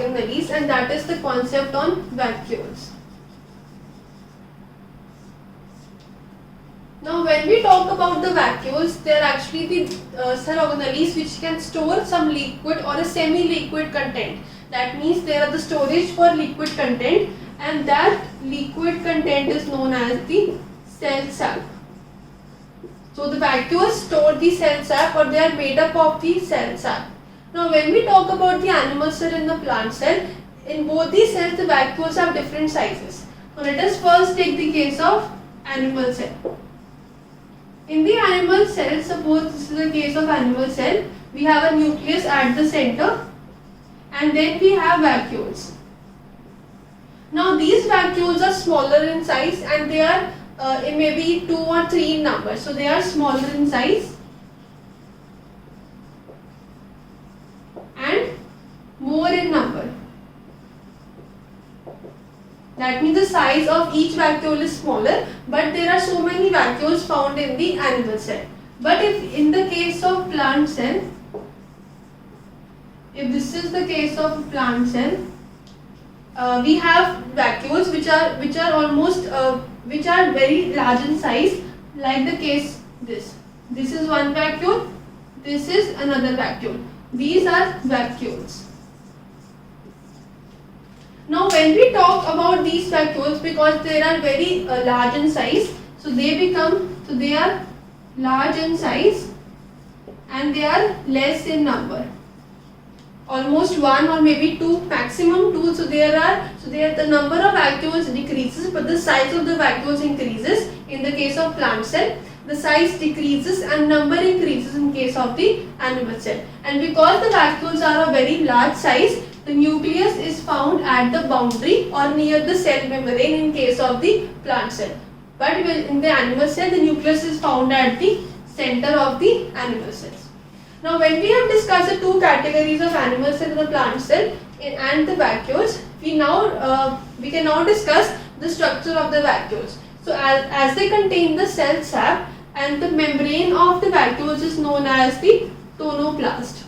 organelles, and that is the concept on vacuoles. Now when we talk about the vacuoles, they are actually the cell organelles which can store some liquid or a semi-liquid content. That means they are the storage for liquid content, and that liquid content is known as the cell sap. So the vacuoles store the cell sap, or they are made up of the cell sap. Now when we talk about the animal cell and the plant cell, in both these cells the vacuoles have different sizes. So let us first take the case of animal cell. In the animal cell, suppose this is the case of animal cell, we have a nucleus at the center, and then we have vacuoles. Now these vacuoles are smaller in size, and they are it may be 2 or 3 in number, so they are smaller in size and more in number. That means the size of each vacuole is smaller, but there are so many vacuoles found in the animal cell. But if in the case of plant cell, if this is the case of plant cell, we have vacuoles which are almost which are very large in size, like the case this. This is one vacuole, this is another vacuole. These are vacuoles. Now when we talk about these vacuoles, because they are very large in size, so they are large in size and they are less in number. Almost 1 or maybe 2, maximum 2. So the number of vacuoles decreases, but the size of the vacuoles increases. In the case of plant cell, the size decreases and number increases in case of the animal cell. And because the vacuoles are of very large size, the nucleus is found at the boundary or near the cell membrane in case of the plant cell. But in the animal cell, the nucleus is found at the center of the animal cells. Now when we have discussed the two categories of animal cell and the plant cell and the vacuoles, we can now discuss the structure of the vacuoles. So as they contain the cell sap, and the membrane of the vacuoles is known as the tonoplast.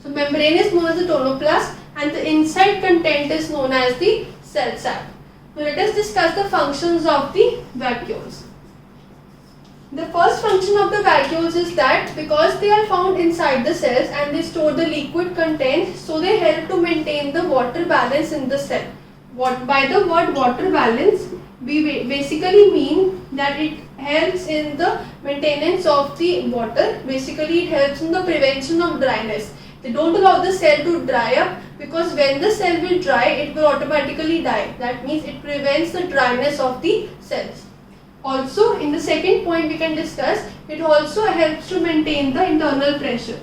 So membrane is known as the tonoplast, and the inside content is known as the cell sap. Now let us discuss the functions of the vacuoles. The first function of the vacuoles is that because they are found inside the cells and they store the liquid content, so they help to maintain the water balance in the cell. By the word water balance, we basically mean that it helps in the maintenance of the water. Basically, it helps in the prevention of dryness. They don't allow the cell to dry up, because when the cell will dry, it will automatically die. That means it prevents the dryness of the cells. Also, in the second point we can discuss, it also helps to maintain the internal pressure.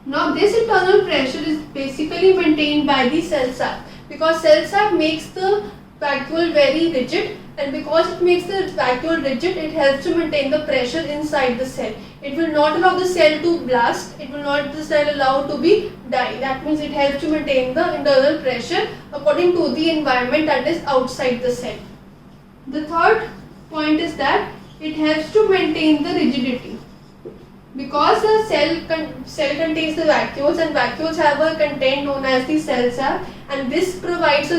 Now this internal pressure is basically maintained by the cell sap, because cell sap makes the vacuole very rigid, and because it makes the vacuole rigid, it helps to maintain the pressure inside the cell. It will not allow the cell to blast, it will not the cell allow to be die. That means it helps to maintain the internal pressure according to the environment that is outside the cell. The third point is that it helps to maintain the rigidity. Because the cell contains the vacuoles, and vacuoles have a content known as the cell sap, and this provides a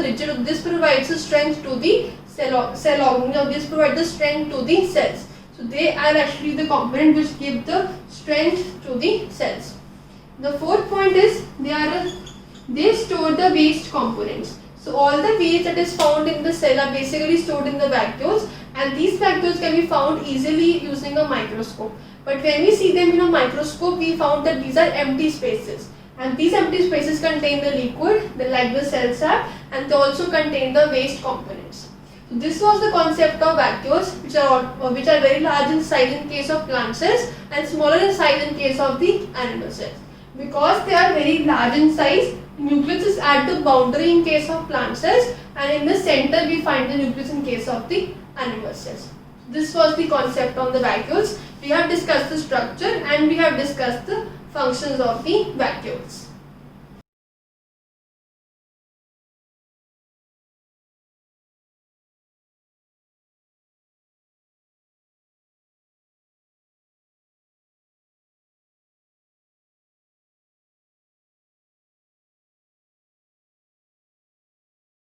strength to the cell organelle. This provides the strength to the cells. So they are actually the component which give the strength to the cells. The fourth point is they store the waste components. So all the waste that is found in the cell are basically stored in the vacuoles, and these vacuoles can be found easily using a microscope. But when we see them in a microscope, we found that these are empty spaces, and these empty spaces contain the liquid, like the cell sap, and they also contain the waste components. So this was the concept of vacuoles, which are very large in size in case of plant cells and smaller in size in case of the animal cells. Because they are very large in size, nucleus is at the boundary in case of plant cells, and in the center we find the nucleus in case of the animal cells. This was the concept on the vacuoles. We have discussed the structure and we have discussed the functions of the vacuoles.